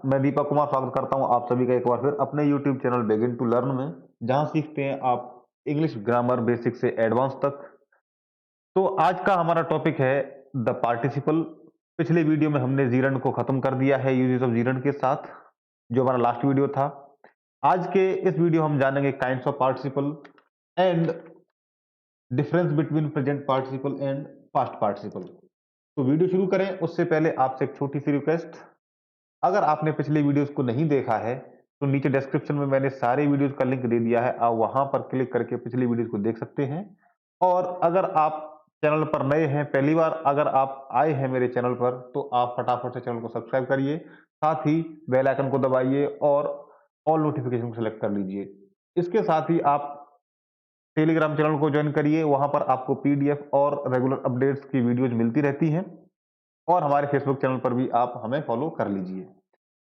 मैं दीपक कुमार स्वागत करता हूं आप सभी का एक बार फिर अपने YouTube channel begin to learn में, जहां सीखते हैं आप इंग्लिश ग्रामर बेसिक से एडवांस तक। तो आज का हमारा टॉपिक है द पार्टिसिपल। पिछले वीडियो में हमने जीरंड को खत्म कर दिया है यूजेस ऑफ जीरंड के साथ, जो हमारा लास्ट वीडियो था। आज के इस वीडियो हम जानेंगे kinds of participle and difference between present participle and past participle. तो वीडियो शुरू करें उससे पहले आपसे एक छोटी सी रिक्वेस्ट। अगर आपने पिछले वीडियोस को नहीं देखा है तो नीचे डिस्क्रिप्शन में मैंने सारे वीडियोस का लिंक दे दिया है, आप वहां पर क्लिक करके पिछली वीडियोस को देख सकते हैं। और अगर आप चैनल पर नए हैं, पहली बार अगर आप आए हैं मेरे चैनल पर, तो आप फटाफट से चैनल को सब्सक्राइब करिए, साथ ही बेल आइकन को दबाइए और ऑल नोटिफिकेशन को सेलेक्ट कर लीजिए। इसके साथ ही आप टेलीग्राम चैनल को ज्वाइन करिए, वहां पर आपको पीडीएफ और रेगुलर अपडेट्स की वीडियोज मिलती रहती हैं। और हमारे फेसबुक चैनल पर भी आप हमें फॉलो कर लीजिए।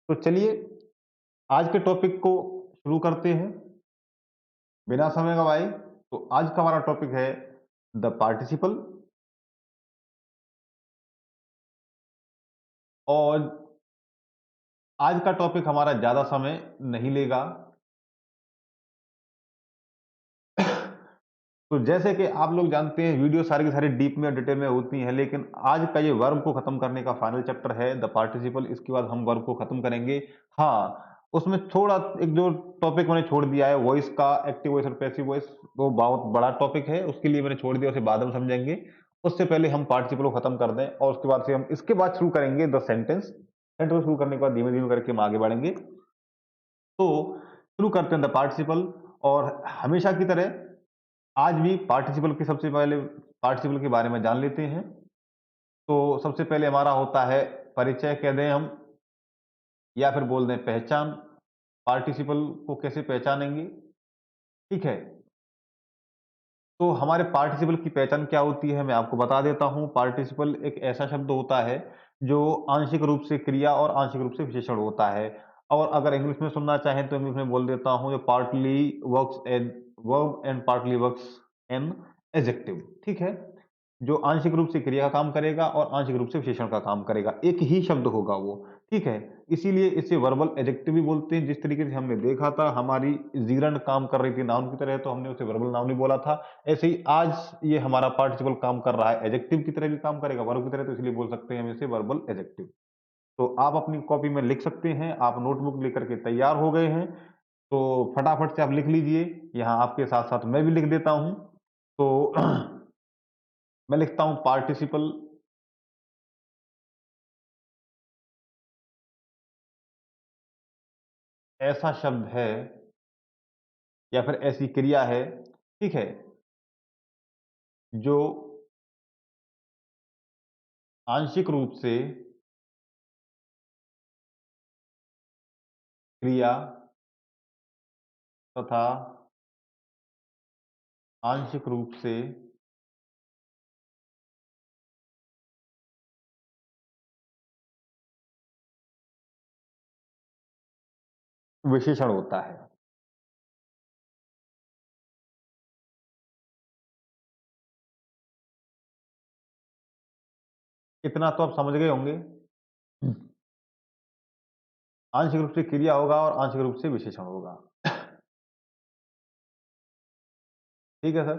तो चलिए आज के टॉपिक को शुरू करते हैं बिना समय गवाए। तो आज का हमारा टॉपिक है द पार्टिसिपल। और आज का टॉपिक हमारा ज्यादा समय नहीं लेगा। तो जैसे कि आप लोग जानते हैं, वीडियो सारी की सारी डीप में डिटेल में होती हैं, लेकिन आज का ये वर्ब को खत्म करने का फाइनल चैप्टर है द पार्टिसिपल। इसके बाद हम वर्ब को खत्म करेंगे। हाँ, उसमें थोड़ा एक जो टॉपिक मैंने छोड़ दिया है वॉइस का, एक्टिव वॉइस और पैसिव वॉइस, वो बहुत बड़ा टॉपिक है, उसके लिए मैंने छोड़ दिया, उसे बाद में समझेंगे। उससे पहले हम पार्टिसिपल को खत्म कर दें और उसके बाद से हम इसके बाद शुरू करेंगे द सेंटेंस। सेंटेंस शुरू करने के बाद धीमे धीमे करके हम आगे बढ़ेंगे। तो शुरू करते हैं द पार्टिसिपल। और हमेशा की तरह आज भी पार्टिसिपल के सबसे पहले पार्टिसिपल के बारे में जान लेते हैं। तो सबसे पहले हमारा होता है परिचय, कह दें हम, या फिर बोल दें पहचान। पार्टिसिपल को कैसे पहचानेंगे, ठीक है। तो हमारे पार्टिसिपल की पहचान क्या होती है मैं आपको बता देता हूं। पार्टिसिपल एक ऐसा शब्द होता है जो आंशिक रूप से क्रिया और आंशिक रूप से विशेषण होता है। और अगर इंग्लिश में सुनना चाहें तो इंग्लिश में बोल देता हूं, जो partly works as verb and partly works an adjective, ठीक है। जो आंशिक रूप से क्रिया का काम करेगा और आंशिक रूप से विशेषण का काम करेगा, एक ही शब्द होगा वो, ठीक है। इसीलिए इसे वर्बल एडजेक्टिव भी बोलते हैं। जिस तरीके से हमने देखा था हमारी जीरंड काम कर रही थी नाउन की तरह, तो हमने उसे वर्बल नाउन ही बोला था। ऐसे ही आज ये हमारा पार्टिसिपल काम कर रहा है एडजेक्टिव की तरह भी काम करेगा, वर्ब की तरह, तो इसलिए बोल सकते हैं हम इसे वर्बल एडजेक्टिव। तो आप अपनी कॉपी में लिख सकते हैं। आप नोटबुक लेकर के तैयार हो गए हैं तो फटाफट से आप लिख लीजिए। यहाँ आपके साथ साथ मैं भी लिख देता हूं। तो मैं लिखता हूं पार्टिसिपल ऐसा शब्द है या फिर ऐसी क्रिया है, ठीक है, जो आंशिक रूप से क्रिया तथा आंशिक रूप से विशेषण होता है। इतना तो आप समझ गए होंगे। आंशिक रूप से क्रिया होगा और आंशिक रूप से विशेषण होगा। ठीक है सर।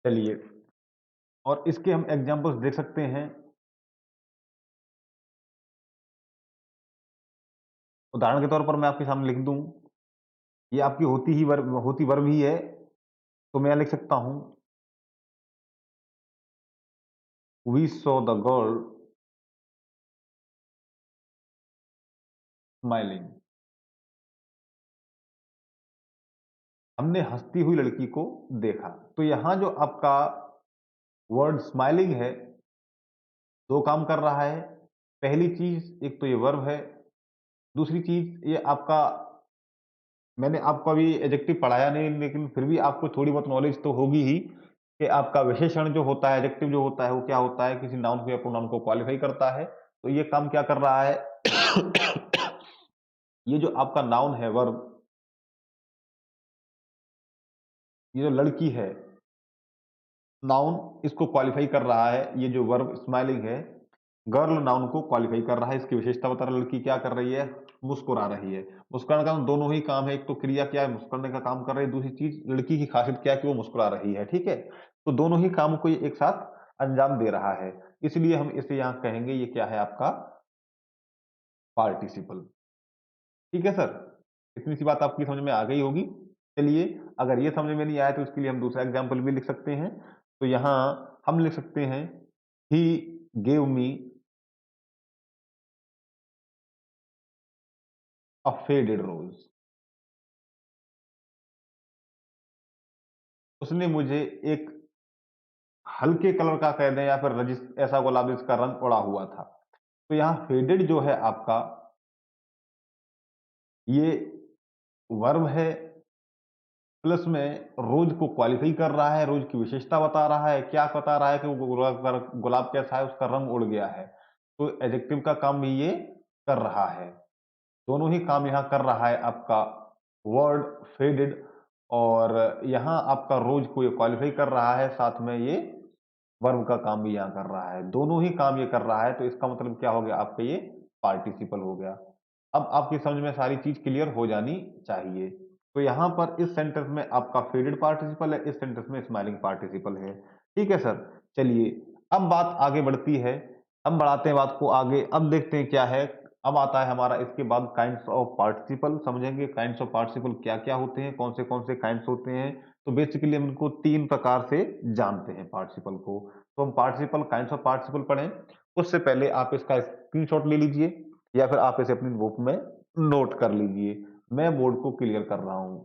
चलिए, और इसके हम एग्जांपल्स देख सकते हैं। उदाहरण के तौर पर मैं आपके सामने लिख दूं, ये आपकी होती वर्ब ही है। तो मैं लिख सकता हूं, we saw the girl smiling. हमने हंसती हुई लड़की को देखा। तो यहां जो आपका वर्ड स्माइलिंग है, दो काम कर रहा है। पहली चीज, एक तो ये वर्ब है। दूसरी चीज, ये आपका, मैंने आपको अभी एडजेक्टिव पढ़ाया नहीं, लेकिन फिर भी आपको थोड़ी बहुत नॉलेज तो होगी ही कि आपका विशेषण जो होता है, एडजेक्टिव जो होता है, वो क्या होता है, किसी नाउन को या प्रोनाउन को क्वालिफाई करता है। तो ये काम क्या कर रहा है, ये जो आपका नाउन है, वर्ब, ये जो लड़की है, नाउन इसको क्वालिफाई कर रहा है। ये जो वर्ब स्माइलिंग है, गर्ल नाउन को क्वालिफाई कर रहा है। इसकी विशेषता बता रहा है, लड़की क्या कर रही है, मुस्कुरा रही है। मुस्कुराने का दोनों ही काम है, एक तो क्रिया क्या है, मुस्कुराने का काम कर रही है, दूसरी चीज लड़की की खासियत क्या है कि वो मुस्कुरा रही है। ठीक है, तो दोनों ही काम को ये एक साथ अंजाम दे रहा है, इसलिए हम इसे यहाँ कहेंगे ये क्या है आपका पार्टिसिपल। ठीक है सर, इतनी सी बात आपकी समझ में आ गई होगी। चलिए, अगर ये समझ में नहीं आया तो इसके लिए हम दूसरा एग्जाम्पल भी लिख सकते हैं। तो यहाँ हम लिख सकते हैं, he gave me a faded रोज। उसने मुझे एक हल्के कलर का कह दें या फिर रजिस ऐसा गुलाब जिसका रंग उड़ा हुआ था। तो यहाँ फेडेड जो है आपका, ये वर्ब है, प्लस में रोज को क्वालिफाई कर रहा है, रोज की विशेषता बता रहा है। क्या बता रहा है कि वो गुलाब कैसा है, उसका रंग उड़ गया है। तो एडजेक्टिव का काम भी ये कर रहा है। दोनों ही काम यहाँ कर रहा है आपका वर्ड फेडेड, और यहाँ आपका रोज को ये क्वालिफाई कर रहा है, साथ में ये वर्ब का काम भी यहाँ कर रहा है। दोनों ही काम ये कर रहा है, तो इसका मतलब क्या हो गया आपका, ये पार्टिसिपल हो गया। अब आपकी समझ में सारी चीज क्लियर हो जानी चाहिए। तो यहाँ पर इस सेंटेंस में आपका फेडेड पार्टिसिपल है, इस सेंटेंस में स्माइलिंग पार्टिसिपल है। ठीक है सर, चलिए अब बात आगे बढ़ती है। हम बढ़ाते हैं बात को आगे। अब देखते हैं क्या है। अब आता है हमारा इसके बाद काइंड्स ऑफ पार्टिसिपल। समझेंगे काइंड्स ऑफ पार्टिसिपल क्या क्या होते हैं, कौन से काइंड्स होते हैं। तो बेसिकली हम इनको तीन प्रकार से जानते हैं पार्टिसिपल को। तो हम पार्टिसिपल, काइंड्स ऑफ पार्टिसिपल पढ़ें उससे पहले आप इसका स्क्रीनशॉट ले लीजिए, या फिर आप इसे अपनी बुक में नोट कर लीजिए। मैं बोर्ड को क्लियर कर रहा हूं।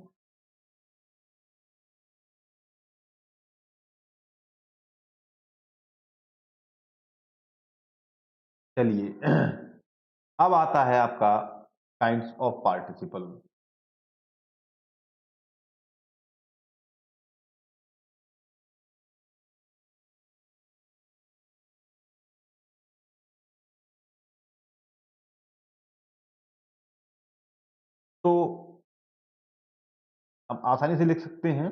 चलिए, अब आता है आपका काइंड्स ऑफ पार्टिसिपल। तो हम आसानी से लिख सकते हैं,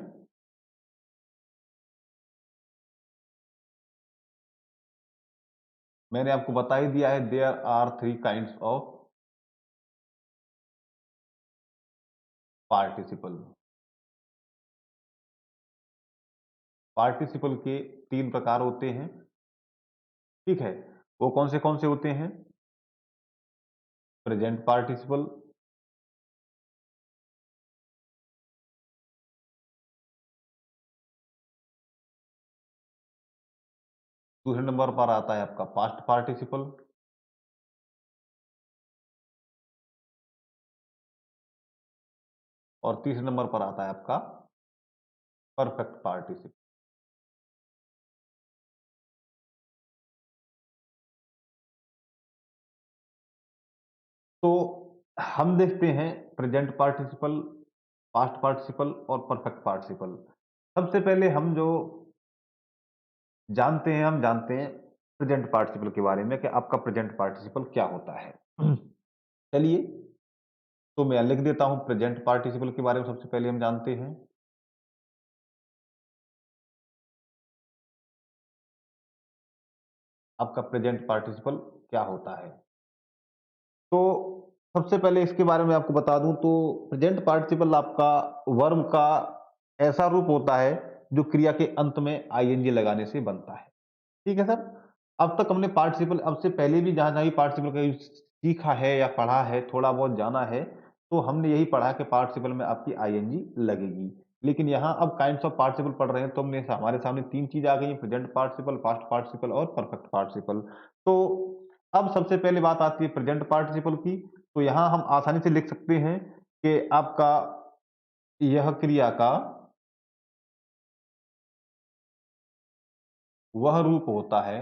मैंने आपको बता ही दिया है, there are three kinds of participle. Participle के तीन प्रकार होते हैं। ठीक है, वो कौन से होते हैं, प्रेजेंट पार्टिसिपल, दूसरे नंबर पर आता है आपका पास्ट पार्टिसिपल, और तीसरे नंबर पर आता है आपका परफेक्ट पार्टिसिपल। तो हम देखते हैं प्रेजेंट पार्टिसिपल, पास्ट पार्टिसिपल और परफेक्ट पार्टिसिपल। सबसे पहले हम जो जानते हैं, हम जानते हैं प्रेजेंट पार्टिसिपल के बारे में कि आपका प्रेजेंट पार्टिसिपल क्या होता है। चलिए, तो मैं लिख देता हूं प्रेजेंट पार्टिसिपल के बारे में। सबसे पहले हम जानते हैं आपका प्रेजेंट पार्टिसिपल क्या होता है। तो सबसे पहले इसके बारे में आपको बता दूं, तो प्रेजेंट पार्टिसिपल आपका वर्ब का ऐसा रूप होता है जो क्रिया के अंत में आईएनजी लगाने से बनता है। ठीक है सर, अब तक हमने पार्टिसिपल, अब से पहले भी जहां जहां भी पार्टिसिपल का यूज सीखा है या पढ़ा है, थोड़ा बहुत जाना है, तो हमने यही पढ़ा कि पार्टिसिपल में आपकी आईएनजी लगेगी। लेकिन यहाँ अब काइंड्स ऑफ पार्टिसिपल पढ़ रहे हैं, तो हमने हमारे सामने तीन चीज आ गई, प्रेजेंट पार्टिसिपल, पास्ट पार्टिसिपल और परफेक्ट पार्टिसिपल। तो अब सबसे पहले बात आती है प्रेजेंट पार्टिसिपल की। तो यहाँ हम आसानी से लिख सकते हैं कि आपका यह क्रिया का वह रूप होता है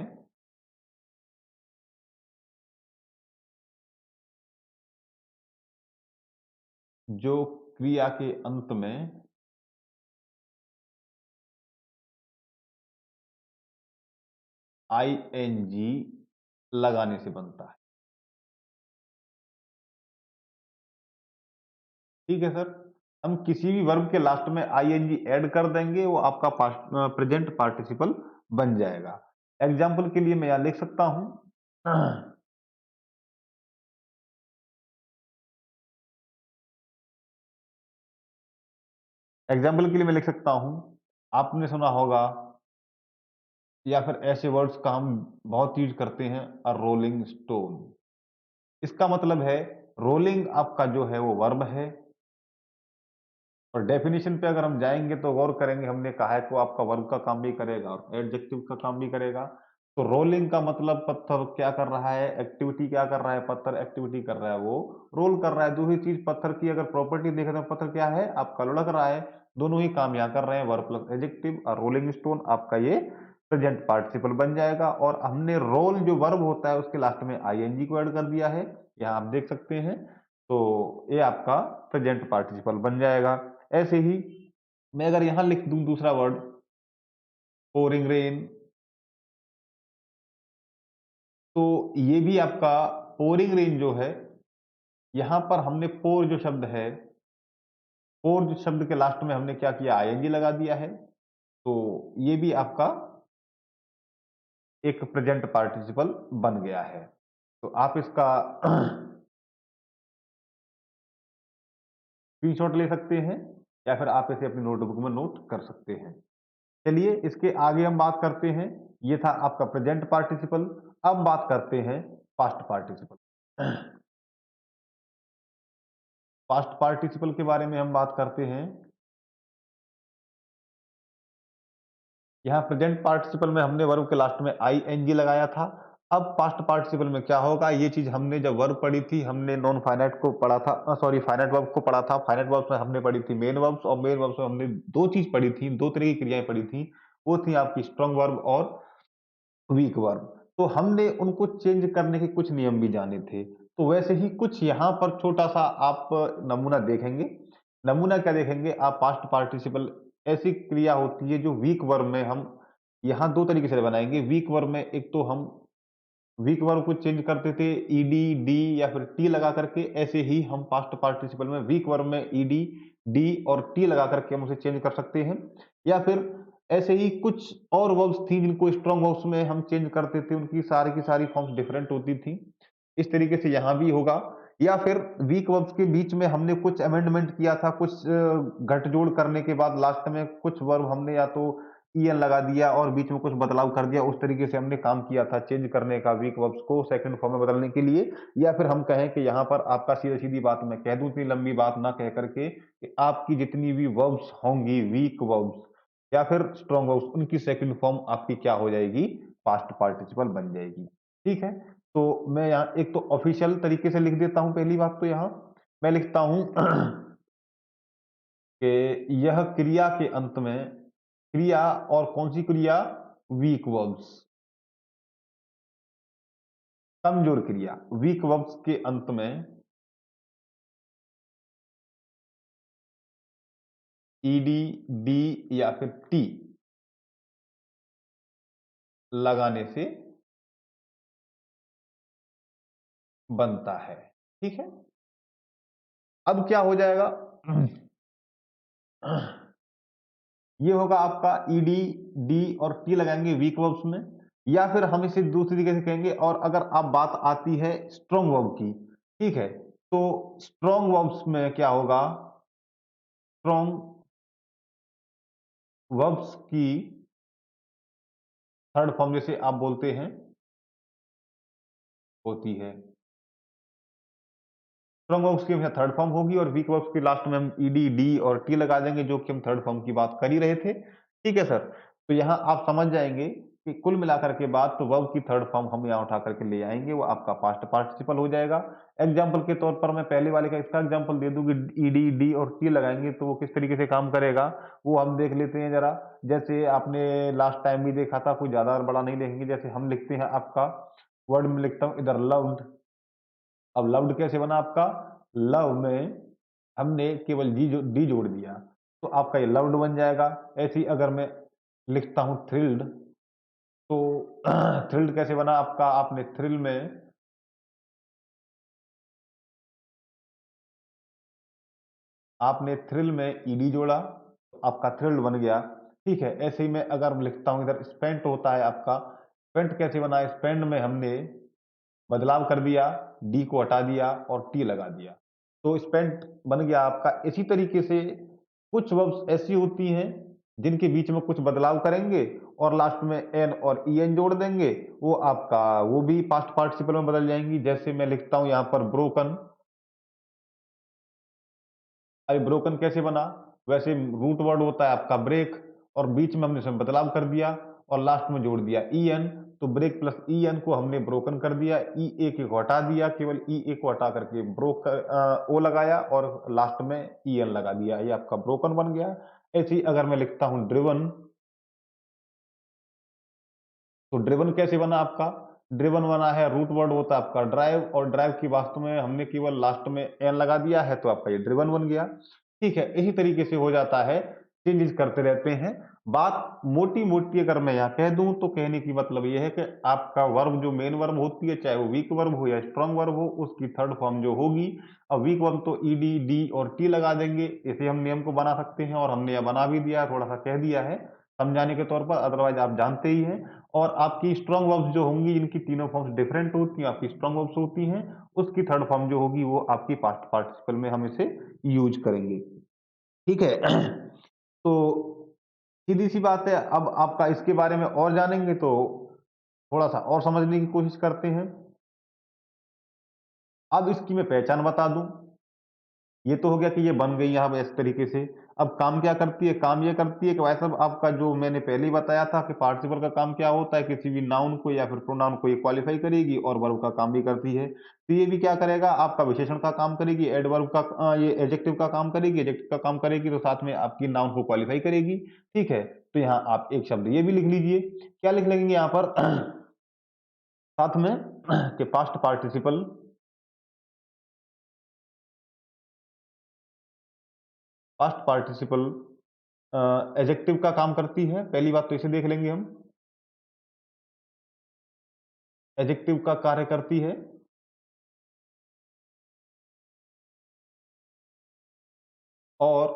जो क्रिया के अंत में आईएनजी लगाने से बनता है। ठीक है सर। हम किसी भी वर्ब के लास्ट में आईएनजी ऐड कर देंगे, वो आपका पास्ट प्रेजेंट पार्टिसिपल बन जाएगा। एग्जाम्पल के लिए मैं यहां लिख सकता हूं एग्जाम्पल के लिए मैं लिख सकता हूं, आपने सुना होगा या फिर ऐसे वर्ड्स का हम बहुत यूज करते हैं, अ रोलिंग स्टोन। इसका मतलब है रोलिंग आपका जो है वो वर्ब है, और डेफिनेशन पे अगर हम जाएंगे तो गौर करेंगे, हमने कहा है तो आपका वर्ब का काम भी करेगा और एडजेक्टिव का काम भी करेगा। तो रोलिंग का मतलब पत्थर क्या कर रहा है, एक्टिविटी क्या कर रहा है, पत्थर एक्टिविटी कर रहा है, वो रोल कर रहा है। दूसरी चीज, पत्थर की अगर प्रॉपर्टी देखें तो पत्थर क्या है, आपका लुढ़क रहा है। दोनों ही काम यहाँ कर रहे हैं, वर्ब प्लस एडजेक्टिव। और रोलिंग स्टोन आपका ये प्रेजेंट पार्टिसिपल बन जाएगा, और हमने रोल जो वर्ब होता है उसके लास्ट में आईएनजी को ऐड कर दिया है, यहाँ आप देख सकते हैं। तो ये आपका प्रेजेंट पार्टिसिपल बन जाएगा। ऐसे ही मैं अगर यहां लिख दूं दूसरा वर्ड, पोरिंग रेन, तो ये भी आपका पोरिंग रेन जो है, यहां पर हमने पोर जो शब्द है, पोर जो शब्द के लास्ट में हमने क्या किया, आईएनजी लगा दिया है। तो ये भी आपका एक प्रेजेंट पार्टिसिपल बन गया है। तो आप इसका स्क्रीनशॉट ले सकते हैं, या फिर आप इसे अपनी नोटबुक में नोट कर सकते हैं। चलिए इसके आगे हम बात करते हैं। ये था आपका प्रेजेंट पार्टिसिपल। अब बात करते हैं पास्ट पार्टिसिपल। पास्ट पार्टिसिपल के बारे में हम बात करते हैं। यहाँ प्रेजेंट पार्टिसिपल में हमने वर्ब के लास्ट में आई एन जी लगाया था। अब पास्ट पार्टिसिपल में क्या होगा, ये चीज हमने जब वर्ब पढ़ी थी, हमने नॉन फाइनाइट को पढ़ा था, सॉरी फाइनाइट वर्ब को पढ़ा था। फाइनाइट वर्ब्स में हमने पढ़ी थी मेन वर्ब्स, और मेन वर्ब्स में हमने दो चीज पढ़ी थी, दो तरह की क्रियाएं पढ़ी थी। वो थी आपकी स्ट्रॉन्ग वर्ब और वीक वर्ब। तो हमने उनको चेंज करने के कुछ नियम भी जाने थे। तो वैसे ही कुछ यहाँ पर छोटा सा आप नमूना देखेंगे। नमूना क्या देखेंगे आप, पास्ट पार्टिसिपल ऐसी क्रिया होती है जो वीक वर्ब में हम यहाँ दो तरीके से बनाएंगे। वीक वर्ब में एक तो हम वीक वर्ब को चेंज करते थे ईडी डी या फिर टी लगा करके, ऐसे ही हम पास्ट पार्टिसिपल में वीक वर्ब में ईडी डी और टी लगा करके हम उसे चेंज कर सकते हैं। या फिर ऐसे ही कुछ और वर्ब्स थी जिनको स्ट्रॉन्ग वर्ब्स में हम चेंज करते थे, उनकी सारी की सारी फॉर्म्स डिफरेंट होती थी। इस तरीके से यहाँ भी होगा। या फिर वीक वर्ब्स के बीच में हमने कुछ अमेंडमेंट किया था, कुछ गठजोड़ करने के बाद लास्ट में कुछ वर्ब हमने या तो ईएन लगा दिया और बीच में कुछ बदलाव कर दिया, उस तरीके से हमने काम किया था चेंज करने का वीक वर्ब्स को सेकंड फॉर्म में बदलने के लिए। या फिर हम कहें कि यहाँ पर आपका सीधी सीधी बात मैं कह दूं, इतनी लंबी बात ना कह करके, कि आपकी जितनी भी वर्ब्स होंगी वीक वर्ब्स या फिर स्ट्रॉन्ग वर्ब्स, उनकी सेकंड फॉर्म आपकी क्या हो जाएगी, पास्ट पार्टिसिपल बन जाएगी। ठीक है। तो मैं यहाँ एक तो ऑफिशियल तरीके से लिख देता हूं। पहली बात तो यहाँ मैं लिखता हूं कि यह क्रिया के अंत में, क्रिया और कौन सी क्रिया, वीक वर्ब्स, कमजोर क्रिया, वीक वर्ब्स के अंत में ईडी डी या फिर टी लगाने से बनता है। ठीक है। अब क्या हो जाएगा, ये होगा आपका ईडी डी और टी लगाएंगे वीक वर्ब्स में। या फिर हम इसे दूसरी तरीके से कहेंगे, और अगर आप बात आती है स्ट्रॉन्ग वर्ब की, ठीक है, तो स्ट्रॉन्ग वर्ब्स में क्या होगा, स्ट्रॉन्ग वर्ब्स की थर्ड फॉर्म जैसे आप बोलते हैं होती है, स्ट्रॉन्ग वर्ब्स की हमेशा थर्ड फॉर्म होगी, और वीक वर्ब्स के लास्ट में हम ईडी डी और टी लगा देंगे, जो कि हम थर्ड फॉर्म की बात कर ही रहे थे। ठीक है सर। तो यहां आप समझ जाएंगे कि कुल मिलाकर के बाद तो वर्ब की थर्ड फॉर्म हम यहां उठा करके ले आएंगे, वो आपका पास्ट पार्टिसिपल हो जाएगा। एग्जाम्पल के तौर पर मैं पहले वाले का इसका एग्जाम्पल दे दूं कि ईडी डी और टी लगाएंगे तो वो किस तरीके से काम करेगा, वो हम देख लेते हैं जरा। जैसे आपने लास्ट टाइम भी देखा था, कोई ज्यादा बड़ा नहीं देखेंगे। जैसे हम लिखते हैं आपका वर्ड में लिखता हूं इधर लव्ड। अब लव्ड कैसे बना आपका, लव में हमने केवल डी जोड़ दिया, तो आपका ये लव्ड बन जाएगा। ऐसे ही अगर मैं लिखता हूं थ्रिल्ड, तो थ्रिल्ड कैसे बना आपका, आपने थ्रिल में आपने थ्रिल में ईडी जोड़ा, तो आपका थ्रिल्ड बन गया। ठीक है, ऐसे ही मैं अगर लिखता हूं इधर स्पेंट होता है आपका, स्पेंट कैसे बना? स्पेंड में हमने बदलाव कर दिया, डी को हटा दिया और टी लगा दिया, तो स्पेंट बन गया आपका। इसी तरीके से कुछ वर्ब्स ऐसी होती हैं जिनके बीच में कुछ बदलाव करेंगे और लास्ट में एन और ई एन जोड़ देंगे, वो आपका वो भी पास्ट पार्टिसिपल में बदल जाएंगी। जैसे मैं लिखता हूं यहां पर ब्रोकन, अभी ब्रोकन कैसे बना? वैसे रूट वर्ड होता है आपका ब्रेक, और बीच में हमने इसमें बदलाव कर दिया और लास्ट में जोड़ दिया ई एन, तो ब्रेक प्लस ई एन को हमने ब्रोकन कर दिया, ई ए को हटा दिया, केवल ई ए को हटा करके ओ लगाया और लास्ट में ई एन लगा दिया, ये आपका ब्रोकन बन गया। ऐसे ही अगर मैं लिखता हूं ड्रिवन, तो ड्रिवन कैसे बना आपका? ड्रिवन बना है, रूट वर्ड होता है आपका ड्राइव, और ड्राइव की वास्तव में हमने केवल लास्ट में एन लगा दिया है, तो आपका ये ड्रिवन बन गया। ठीक है, इसी तरीके से हो जाता है, चेंजेस करते रहते हैं। बात मोटी मोटी अगर मैं यहाँ कह दूं तो कहने की मतलब ये है कि आपका वर्ब जो मेन वर्ब होती है, चाहे वो वीक वर्ब हो या स्ट्रांग वर्ब हो, उसकी थर्ड फॉर्म जो होगी, अब वीक वर्ब तो ईडी डी और टी लगा देंगे, इसे हम नियम को बना सकते हैं और हमने यह बना भी दिया, थोड़ा सा कह दिया है समझाने के तौर पर, अदरवाइज आप जानते ही हैं। और आपकी स्ट्रांग वर्ब्स जो होंगी, इनकी तीनों फॉर्म्स डिफरेंट होती हैं, आपकी स्ट्रांग वर्ब्स होती हैं, उसकी थर्ड फॉर्म जो होगी वो आपकी पास्ट पार्टिसिपल में हम इसे यूज करेंगे। ठीक है, तो सीधी सी बात है। अब आपका इसके बारे में और जानेंगे तो थोड़ा सा और समझने की कोशिश करते हैं। अब इसकी मैं पहचान बता दूं, ये तो हो गया कि ये बन गई यहाँ इस तरीके से। अब काम क्या करती है? काम ये करती है कि भाई साहब, आपका जो मैंने पहले ही बताया था कि पार्टिसिपल का काम क्या होता है, किसी भी नाउन को या फिर प्रोनाउन को ये क्वालिफाई करेगी और वर्ब का काम भी करती है। तो ये भी क्या करेगा? आपका विशेषण का काम करेगी, एडवर्ब का ये एडजेक्टिव का काम करेगी, एडजेक्टिव का काम करेगी तो साथ में आपकी नाउन को क्वालिफाई करेगी। ठीक है, तो यहाँ आप एक शब्द ये भी लिख लीजिए। क्या लिख लेंगे यहाँ पर साथ में कि past participle, past participle adjective का काम करती है। पहली बात तो इसे देख लेंगे हम, एडजेक्टिव का कार्य करती है। और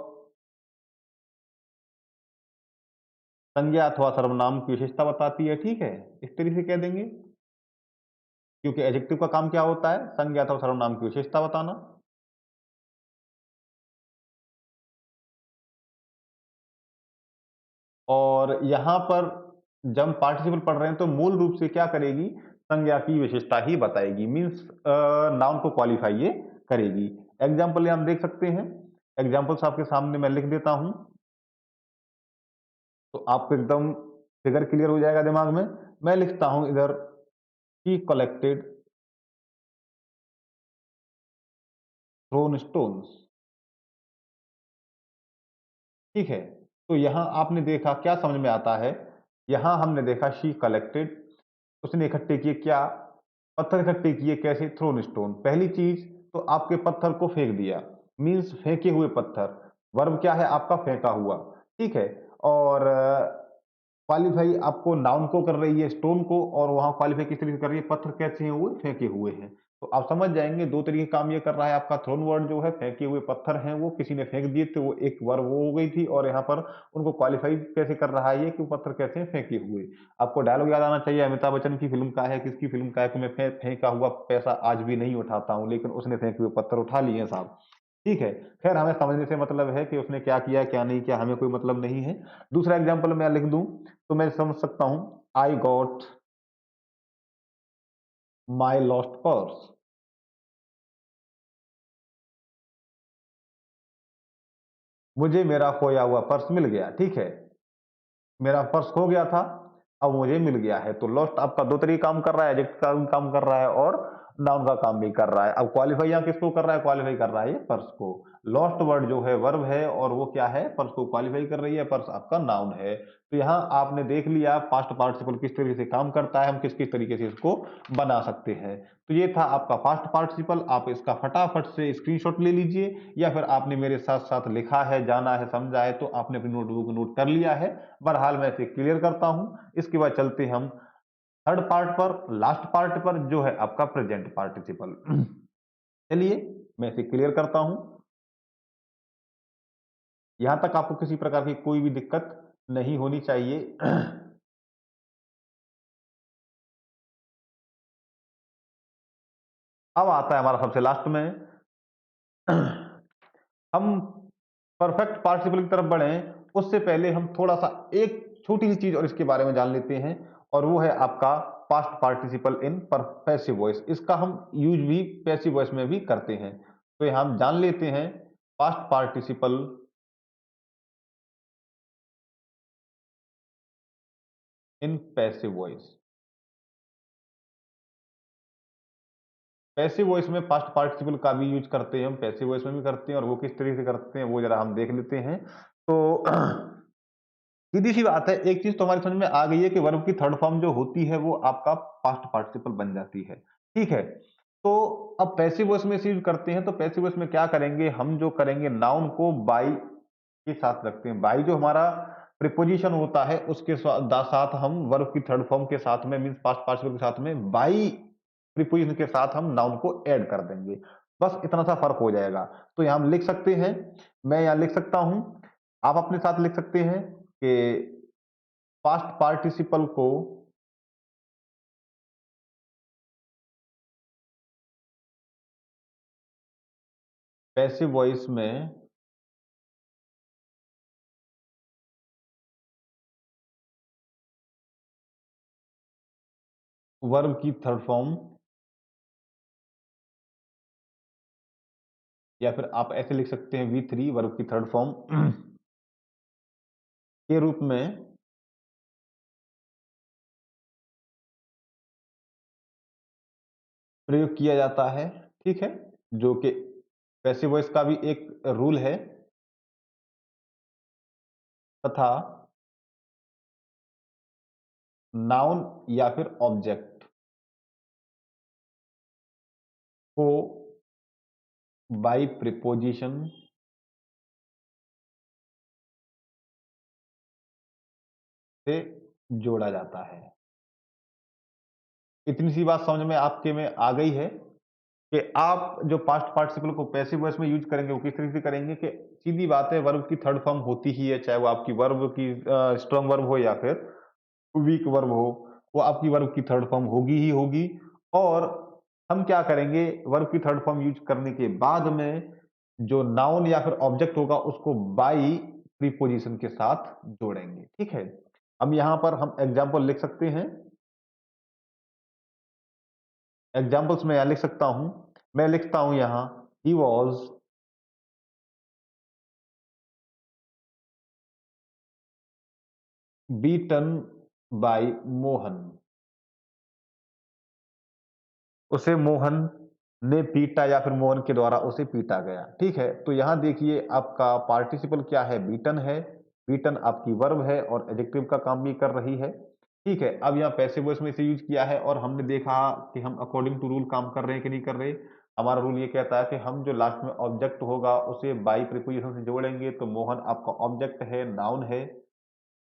संज्ञा अथवा सर्वनाम की विशेषता बताती है। ठीक है, इस तरीके से कह देंगे, क्योंकि एडजेक्टिव का काम क्या होता है? संज्ञा अथवा सर्वनाम की विशेषता बताना। और यहां पर जब हम पार्टिसिपल पढ़ रहे हैं तो मूल रूप से क्या करेगी? संज्ञा की विशेषता ही बताएगी, मीन्स नाउन को क्वालिफाई ये करेगी। एग्जाम्पल हम देख सकते हैं, एग्जाम्पल्स आपके सामने मैं लिख देता हूं, तो आपको एकदम फिगर क्लियर हो जाएगा दिमाग में। मैं लिखता हूं इधर, ही कलेक्टेड थ्रोन स्टोन्स। ठीक है, तो यहां आपने देखा क्या समझ में आता है? यहां हमने देखा शी कलेक्टेड, उसने इकट्ठे किए क्या? पत्थर इकट्ठे किए। कैसे? Thrown stone. पहली चीज तो आपके पत्थर को फेंक दिया, मीन्स फेंके हुए पत्थर। वर्ब क्या है आपका? फेंका हुआ। ठीक है, और क्वालीफाई आपको नाउन को कर रही है, स्टोन को, और वहां क्वालीफाई किस तरीके से कर रही है? पत्थर कैसे हैं? वो फेंके हुए हैं। तो आप समझ जाएंगे दो तरीके काम ये कर रहा है आपका। थ्रोन वर्ड जो है, फेंके हुए पत्थर हैं, वो किसी ने फेंक दिए तो वो एक वर्ब वो हो गई थी, और यहाँ पर उनको क्वालिफाई कैसे कर रहा है ये कि वो पत्थर कैसे हैं? फेंके हुए। आपको डायलॉग याद आना चाहिए, अमिताभ बच्चन की फिल्म का है, किसकी फिल्म का है कि मैं फेंका हुआ पैसा आज भी नहीं उठाता हूँ, लेकिन उसने फेंके हुए पत्थर उठा लिए हैं साहब। ठीक है, खैर हमें समझने से मतलब है कि उसने क्या किया क्या नहीं किया, हमें कोई मतलब नहीं है। दूसरा एग्जाम्पल मैं लिख दूं तो मैं समझ सकता हूं, I got my lost purse. मुझे मेरा खोया हुआ पर्स मिल गया। ठीक है, मेरा पर्स खो गया था, अब मुझे मिल गया है। तो लॉस्ट आपका दो तरीके काम कर रहा है, एडजेक्टिव का भी काम कर रहा है और नाउन का काम भी कर रहा है। अब क्वालिफाई यहाँ किसको कर रहा है? क्वालिफाई कर रहा है ये पर्स को। लॉस्ट वर्ड जो है वर्ब है, और वो क्या है? पर्स को क्वालिफाई कर रही है, पर्स आपका नाउन है। तो यहाँ आपने देख लिया पास्ट पार्टिसिपल किस तरीके से काम करता है, हम किस किस तरीके से इसको बना सकते हैं। तो ये था आपका पास्ट पार्टिसिपल। आप इसका फटाफट से स्क्रीनशॉट ले लीजिए, या फिर आपने मेरे साथ साथ लिखा है, जाना है, समझा है, तो आपने अपनी नोटबुक नोट कर लिया है। बहरहाल मैं इसे क्लियर करता हूं। इसके बाद चलते हम थर्ड पार्ट पर, लास्ट पार्ट पर, जो है आपका प्रेजेंट पार्टिसिपल। चलिए मैं इसे क्लियर करता हूं। यहां तक आपको किसी प्रकार की कोई भी दिक्कत नहीं होनी चाहिए। अब आता है हमारा सबसे लास्ट में, हम परफेक्ट पार्टिसिपल की तरफ बढ़े उससे पहले हम थोड़ा सा एक छोटी सी चीज और इसके बारे में जान लेते हैं, और वो है आपका past participle in passive voice. इसका हम यूज भी पैसिव वॉइस में भी करते हैं, तो यहां हम जान लेते हैं past participle in passive voice. Passive voice में पास्ट पार्टिसिपल का भी यूज करते हैं, हम पैसिव वॉइस में भी करते हैं, और वो किस तरीके से करते हैं वो जरा हम देख लेते हैं। तो सीधी सी बात है, एक चीज तो हमारी समझ में आ गई है कि वर्ब की थर्ड फॉर्म जो होती है वो आपका पास्ट पार्टिसिपल बन जाती है, ठीक है। तो अब पैसिव वॉइस में इसे यूज करते हैं, तो पैसिव वॉइस में क्या करेंगे, हम जो करेंगे नाउन को बाई के साथ रखते हैं। बाई जो हमारा प्रीपोजिशन होता है उसके साथ हम वर्ब की थर्ड फॉर्म के साथ में, मींस पास्ट पार्टिसिपल के साथ में बाई प्रीपोजिशन के साथ हम नाउन को ऐड कर देंगे। बस इतना सा फर्क हो जाएगा। तो यहां हम लिख सकते हैं, मैं यहां लिख सकता हूं, आप अपने साथ लिख सकते हैं कि पास्ट पार्टिसिपल को पैसिव वॉइस में वर्ब की थर्ड फॉर्म, या फिर आप ऐसे लिख सकते हैं V3 वर्ब की थर्ड फॉर्म के रूप में प्रयोग किया जाता है, ठीक है। जो कि पैसिव वॉइस का भी एक रूल है, तथा नाउन या फिर ऑब्जेक्ट को बाई प्रीपोजिशन से जोड़ा जाता है। इतनी सी बात समझ में आपके में आ गई है कि आप जो पास्ट पार्टिसिपल को पैसिव वॉइस में यूज करेंगे वो किस तरीके से करेंगे, कि सीधी बात है, वर्ब की थर्ड फॉर्म होती ही है, चाहे वो आपकी वर्ब की स्ट्रांग वर्ब हो या फिर वीक वर्ब हो, वो आपकी वर्ब की थर्ड फॉर्म होगी ही होगी। और हम क्या करेंगे, वर्ब की थर्ड फॉर्म यूज करने के बाद में जो नाउन या फिर ऑब्जेक्ट होगा उसको बाई प्रीपोजिशन के साथ जोड़ेंगे, ठीक है। अब यहां पर हम एग्जाम्पल लिख सकते हैं। एग्जाम्पल्स में यहां लिख सकता हूं, मैं लिखता हूं यहां, he was beaten by Mohan. उसे मोहन ने पीटा, या फिर मोहन के द्वारा उसे पीटा गया, ठीक है। तो यहां देखिए आपका पार्टिसिपल क्या है, बीटन है। बीटन आपकी वर्ब है और एडजेक्टिव का काम भी कर रही है, ठीक है। अब यहाँ पैसिव वॉइस में इसे यूज किया है, और हमने देखा कि हम अकॉर्डिंग टू रूल काम कर रहे हैं कि नहीं कर रहे। हमारा रूल ये कहता है कि हम जो लास्ट में ऑब्जेक्ट होगा उसे बाई प्रीपोजिशन से जोड़ेंगे, तो मोहन आपका ऑब्जेक्ट है, नाउन है,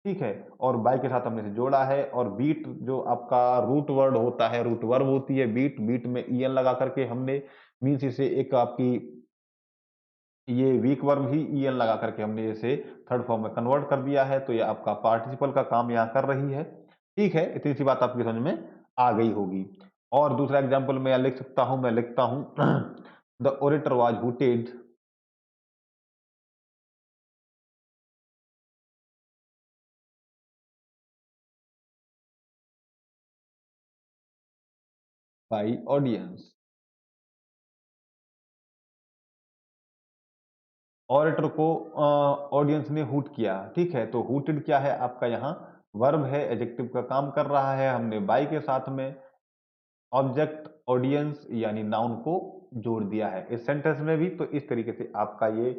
ठीक है। और बाय के साथ हमने इसे जोड़ा है, और बीट जो आपका रूट वर्ड होता है, रूट वर्ब होती है बीट, बीट में ईएन लगा करके हमने, मीन्स इसे एक आपकी ये वीक वर्ब ही ईएन लगा करके हमने इसे थर्ड फॉर्म में कन्वर्ट कर दिया है, तो ये आपका पार्टिसिपल का काम यहाँ कर रही है, ठीक है। इतनी सी बात आपकी समझ में आ गई होगी। और दूसरा एग्जाम्पल मैं लिख सकता हूं, मैं लिखता हूं the orator was hooted by audience. Orator को ऑडियंस ने हूट किया, ठीक है। तो हूटेड क्या है आपका, यहाँ वर्ब है, एडजेक्टिव का काम कर रहा है, हमने बाई के साथ में ऑब्जेक्ट ऑडियंस यानी नाउन को जोड़ दिया है इस सेंटेंस में भी। तो इस तरीके से आपका ये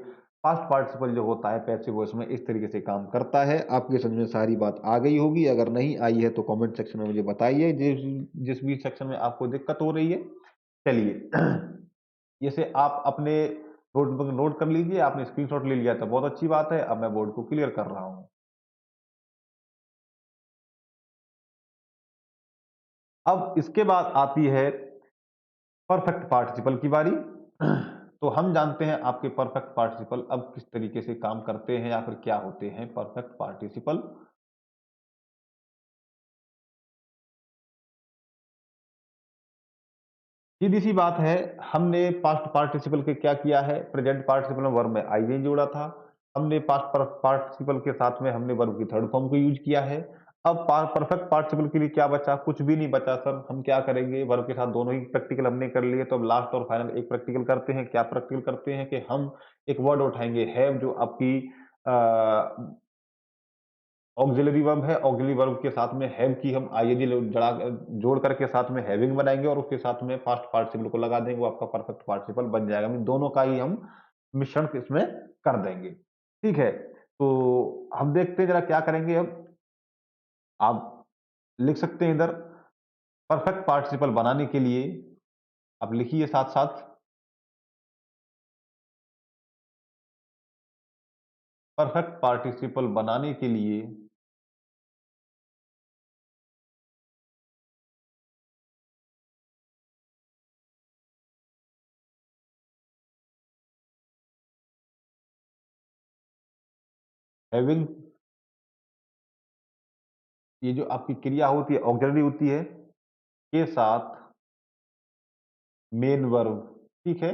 पास्ट पार्टिसिपल जो होता है पैसिव वॉइस में इस तरीके से काम करता है। आपके समझ में सारी बात आ गई होगी, अगर नहीं आई है तो कमेंट सेक्शन में मुझे बताइए, जिस जिस भी सेक्शन में आपको दिक्कत हो रही है। चलिए इसे आप अपने नोटबुक नोट कर लीजिए, आपने स्क्रीनशॉट ले लिया तो बहुत अच्छी बात है। अब मैं बोर्ड को क्लियर कर रहा हूं। अब इसके बाद आती है परफेक्ट पार्टिसिपल की बारी। तो हम जानते हैं आपके परफेक्ट पार्टिसिपल अब किस तरीके से काम करते हैं या फिर क्या होते हैं परफेक्ट पार्टिसिपल। सीधी सी बात है, हमने पास्ट पार्टिसिपल के क्या किया है, प्रेजेंट पार्टिसिपल में वर्ब में आईएनजी जोड़ा था। हमने पास्ट पार्टिसिपल के साथ में हमने वर्ब की थर्ड फॉर्म को यूज किया है। अब परफेक्ट पार्टिसिपल के लिए क्या बचा, कुछ भी नहीं बचा सर। हम क्या करेंगे, वर्ब के साथ दोनों ही प्रैक्टिकल हमने कर लिए, तो अब लास्ट और फाइनल एक प्रैक्टिकल करते हैं। क्या प्रैक्टिकल करते हैं कि हम एक वर्ड उठाएंगे हैव, जो आपकी ऑक्सिलरी वर्ब है। ऑक्सिलरी वर्ब के साथ में हैव की हम आईएनजी जड़ा जोड़ करके साथ में हैविंग बनाएंगे और उसके साथ में पास्ट पार्टिसिपल को लगा देंगे, वो आपका परफेक्ट पार्टिसिपल बन जाएगा। दोनों का ही हम मिश्रण इसमें कर देंगे। ठीक है, तो हम देखते हैं जरा क्या करेंगे। अब आप लिख सकते हैं इधर परफेक्ट पार्टिसिपल बनाने के लिए, आप लिखिए साथ साथ परफेक्ट पार्टिसिपल बनाने के लिए हैविंग, ये जो आपकी क्रिया होती है ऑक्सिलरी होती है, के साथ मेन वर्ब, ठीक है,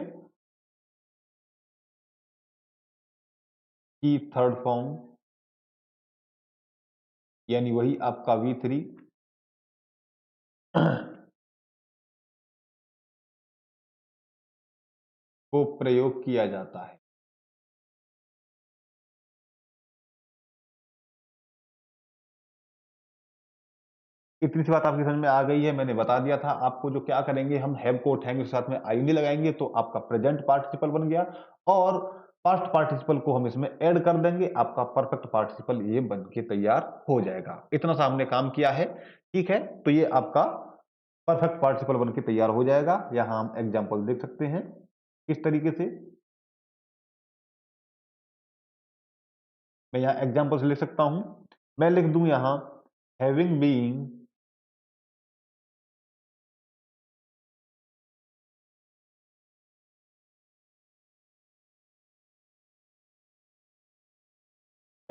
की थर्ड फॉर्म यानी वही आपका V3 को प्रयोग किया जाता है। इतनी सी बात आपकी समझ में आ गई है। मैंने बता दिया था आपको, जो क्या करेंगे, हम हैव को उठाएंगे, साथ में आईएनजी लगाएंगे, तो आपका प्रेजेंट पार्टिसिपल बन गया और पास्ट पार्टिसिपल को हम इसमें ऐड कर देंगे, आपका परफेक्ट पार्टिसिपल ये बन के तैयार हो जाएगा। इतना सा हमने काम किया है। ठीक है, तो ये आपका परफेक्ट पार्टिसिपल बन के तैयार हो जाएगा। यहां हम एग्जाम्पल देख सकते हैं किस तरीके से। मैं यहाँ एग्जाम्पल से लिख सकता हूं। मैं लिख दूं यहां having being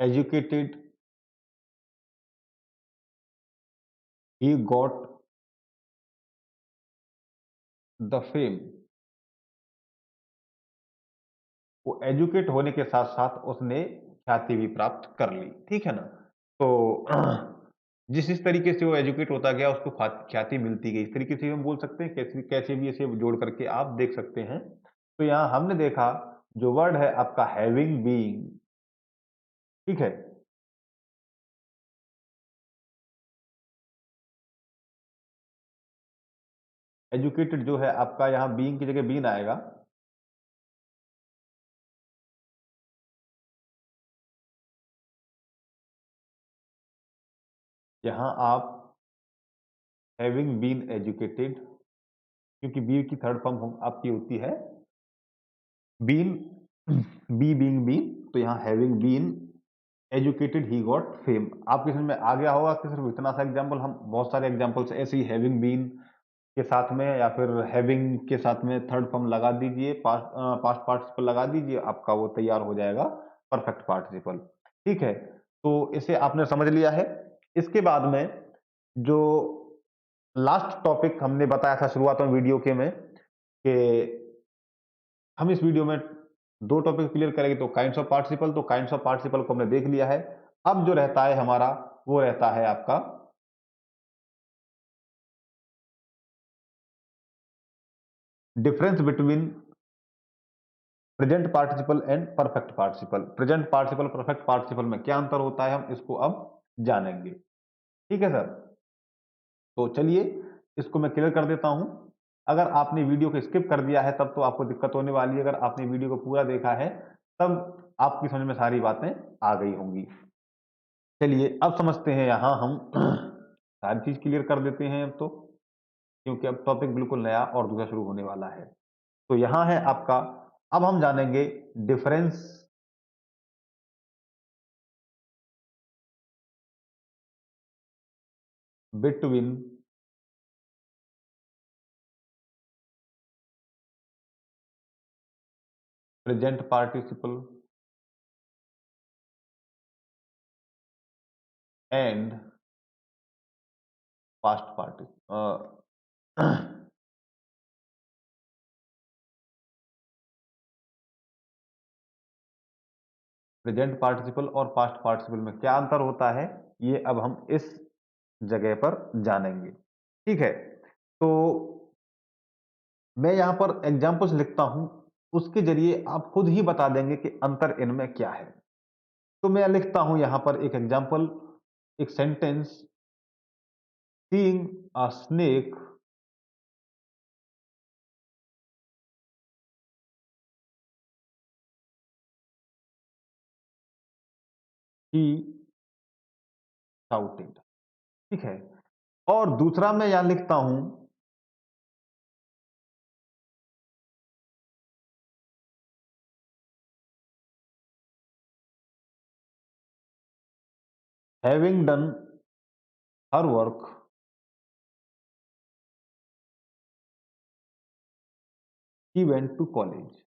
educated he got the fame. वो एजुकेट होने के साथ साथ उसने ख्याति भी प्राप्त कर ली। ठीक है ना, तो जिस जिस तरीके से वो एजुकेट होता गया उसको ख्याति मिलती गई, इस तरीके से हम बोल सकते हैं। कैसे कैसे भी इसे जोड़ करके आप देख सकते हैं। तो यहां हमने देखा जो वर्ड है आपका हैविंग बीइंग, ठीक है, एजुकेटेड जो है आपका यहां बीइंग की जगह बीन आएगा। यहां आप हैविंग बीन एजुकेटेड, क्योंकि बी की थर्ड फॉर्म आपकी होती है बीन, बी बीइंग बीन, तो यहां having been educated he got fame. आपके समझ में आ गया होगा कि सिर्फ इतना सा एग्जांपल, हम बहुत सारे एग्जांपल्स ऐसे ही हैविंग बीन के साथ में या फिर हैविंग के साथ में थर्ड फॉर्म लगा दीजिए, पास्ट पार्टिसिपल लगा दीजिए, आपका वो तैयार हो जाएगा परफेक्ट पार्टिसिपल। ठीक है, तो इसे आपने समझ लिया है। इसके बाद में जो लास्ट टॉपिक हमने बताया था शुरुआत में वीडियो के में कि हम इस वीडियो में दो टॉपिक क्लियर करेंगे। तो काइंड्स ऑफ पार्टिसिपल, तो काइंड्स ऑफ पार्टिसिपल को हमने देख लिया है। अब जो रहता है हमारा, वो रहता है आपका difference between present participle and perfect participle. Present participle perfect participle में क्या अंतर होता है, हम इसको अब जानेंगे। ठीक है सर, तो चलिए इसको मैं क्लियर कर देता हूं। अगर आपने वीडियो को स्किप कर दिया है तब तो आपको दिक्कत होने वाली है। अगर आपने वीडियो को पूरा देखा है तब आपकी समझ में सारी बातें आ गई होंगी। चलिए अब समझते हैं, यहां हम सारी चीज क्लियर कर देते हैं अब तो, क्योंकि अब टॉपिक बिल्कुल नया और दूसरा शुरू होने वाला है। तो यहां है आपका, अब हम जानेंगे difference between present participle and past participle. Present participle और पास्ट पार्टिसिपल में क्या अंतर होता है, ये अब हम इस जगह पर जानेंगे। ठीक है, तो मैं यहां पर एग्जांपल्स लिखता हूं, उसके जरिए आप खुद ही बता देंगे कि अंतर इनमें क्या है। तो मैं लिखता हूं यहां पर एक एग्जांपल, एक sentence, seeing a snake he shouted. ठीक है, और दूसरा मैं यहां लिखता हूं, having done her work he went to college.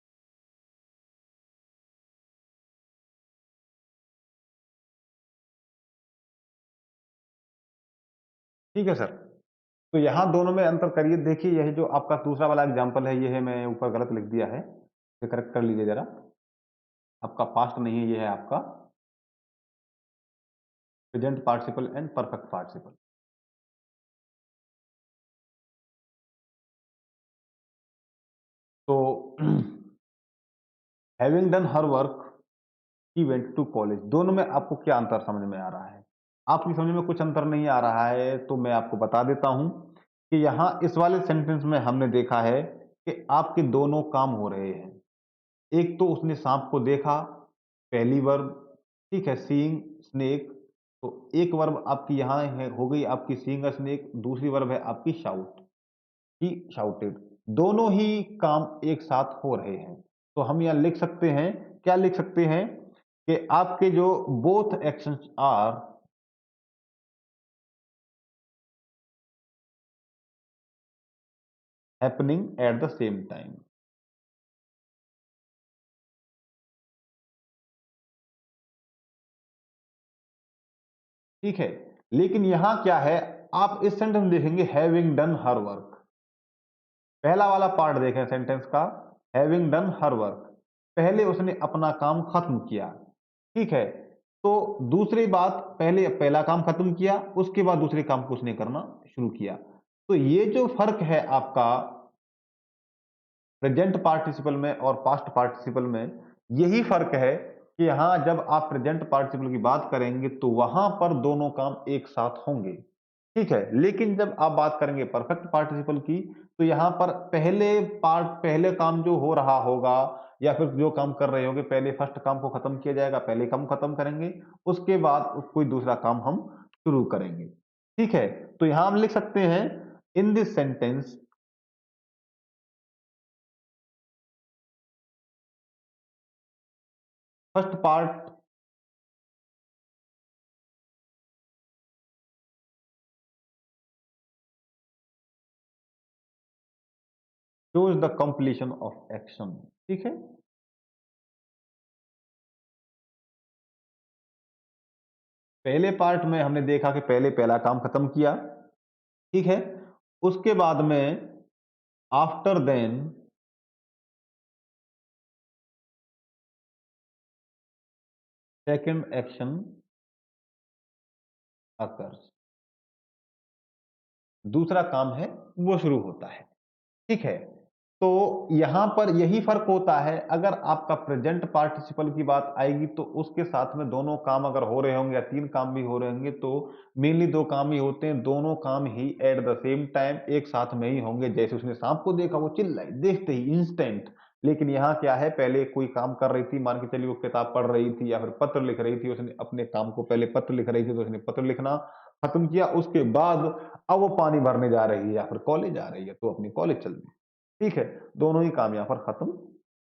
ठीक है सर, तो यहां दोनों में अंतर करिए। देखिए, यह जो आपका दूसरा वाला एग्जांपल है, यह है मैं ऊपर गलत लिख दिया है, ये करेक्ट कर लीजिए जरा। आपका पास्ट नहीं है, यह है आपका present participle and perfect participle. तो having done her work he went to college, दोनों में आपको क्या अंतर समझ में आ रहा है? आपकी समझ में कुछ अंतर नहीं आ रहा है तो मैं आपको बता देता हूं कि यहां इस वाले सेंटेंस में हमने देखा है कि आपके दोनों काम हो रहे हैं। एक तो उसने सांप को देखा, पहली वर्ब, ठीक है, सीइंग स्नेक। तो एक वर्ब आपकी यहां है, हो गई आपकी सीइंग अ स्नेक, दूसरी वर्ब है आपकी शाउट, ही शाउटेड। दोनों ही काम एक साथ हो रहे हैं। तो हम यहां लिख सकते हैं, क्या लिख सकते हैं, कि आपके जो both actions are happening at the same time. ठीक है, लेकिन यहां क्या है, आप इस सेंटेंस में देखेंगे हैविंग डन हर वर्क। पहला वाला पार्ट देखें सेंटेंस का, हैविंग डन हर वर्क, पहले उसने अपना काम खत्म किया। ठीक है, तो दूसरी बात, पहले पहला काम खत्म किया, उसके बाद दूसरे काम को उसने करना शुरू किया। तो ये जो फर्क है आपका प्रेजेंट पार्टिसिपल में और पास्ट पार्टिसिपल में, यही फर्क है कि यहां जब आप प्रेजेंट पार्टिसिपल की बात करेंगे तो वहां पर दोनों काम एक साथ होंगे। ठीक है, लेकिन जब आप बात करेंगे परफेक्ट पार्टिसिपल की, तो यहां पर पहले काम जो हो रहा होगा या फिर जो काम कर रहे होंगे, पहले फर्स्ट काम को खत्म किया जाएगा, पहले काम खत्म करेंगे, उसके बाद कोई दूसरा काम हम शुरू करेंगे। ठीक है, तो यहां हम लिख सकते हैं, in this sentence first part shows the completion of action. ठीक है, पहले पार्ट में हमने देखा कि पहले पहला काम खत्म किया। ठीक है, उसके बाद में after then second action occurs, दूसरा काम है वो शुरू होता है। ठीक है, तो यहां पर यही फर्क होता है। अगर आपका प्रेजेंट पार्टिसिपल की बात आएगी तो उसके साथ में दोनों काम अगर हो रहे होंगे या तीन काम भी हो रहे होंगे, तो मेनली दो काम ही होते हैं, दोनों काम ही एट द सेम टाइम एक साथ में ही होंगे। जैसे उसने सांप को देखा, वो चिल्लाई देखते ही इंस्टेंट। लेकिन यहाँ क्या है, पहले कोई काम कर रही थी, मान के चलिए वो किताब पढ़ रही थी या फिर पत्र लिख रही थी, उसने अपने काम को, पहले पत्र लिख रही थी तो उसने पत्र लिखना खत्म किया, उसके बाद अब वो पानी भरने जा रही है या फिर कॉलेज जा रही है तो अपनी कॉलेज चल दी। ठीक है, दोनों ही काम यहां पर खत्म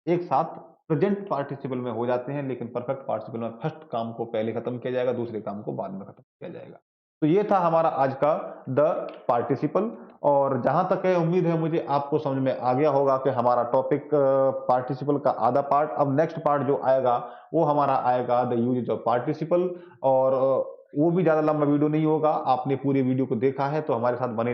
एक साथ प्रेजेंट पार्टिसिपल में हो जाते हैं, लेकिन परफेक्ट पार्टिसिपल में फर्स्ट काम को पहले खत्म किया जाएगा, दूसरे काम को बाद में खत्म किया जाएगा। तो ये था हमारा आज का द पार्टिसिपल। और जहां तक है, उम्मीद है मुझे आपको समझ में आ गया होगा कि हमारा टॉपिक पार्टिसिपल का आधा पार्ट। अब नेक्स्ट पार्ट जो आएगा वो हमारा आएगा द यूजेज ऑफ पार्टिसिपल। और वो भी ज्यादा लंबा वीडियो नहीं होगा। आपने पूरी वीडियो को देखा है तो हमारे साथ बने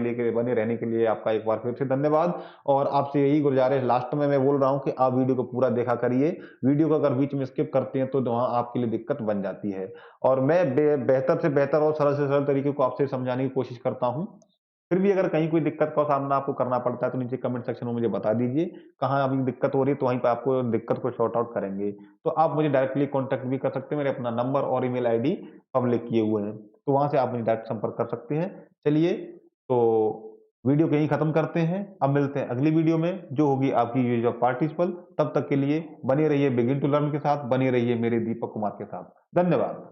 रहने के लिए आपका एक बार फिर से धन्यवाद। और आपसे यही गुजारिश लास्ट में मैं बोल रहा हूं कि आप वीडियो को पूरा देखा करिए। वीडियो को अगर बीच में स्किप करते हैं तो वहां आपके लिए दिक्कत बन जाती है। और मैं बेहतर से बेहतर और सरल से सरल तरीके को आपसे समझाने की कोशिश करता हूं। फिर भी अगर कहीं कोई दिक्कत का सामना आपको करना पड़ता है तो नीचे कमेंट सेक्शन में मुझे बता दीजिए कहाँ अभी दिक्कत हो रही है, तो वहीं पे आपको दिक्कत को सॉर्ट आउट करेंगे। तो आप मुझे डायरेक्टली कांटेक्ट भी कर सकते हैं। मेरे अपना नंबर और ईमेल आईडी पब्लिक किए हुए हैं, तो वहां से आप मुझे डायरेक्ट संपर्क कर सकते हैं। चलिए, तो वीडियो को यहीं खत्म करते हैं। अब मिलते हैं अगली वीडियो में जो होगी आपकी यूज ऑफ पार्टिसिपल। तब तक के लिए बने रहिए बिगिन टू लर्न के साथ, बने रहिए मेरे दीपक कुमार के साथ। धन्यवाद।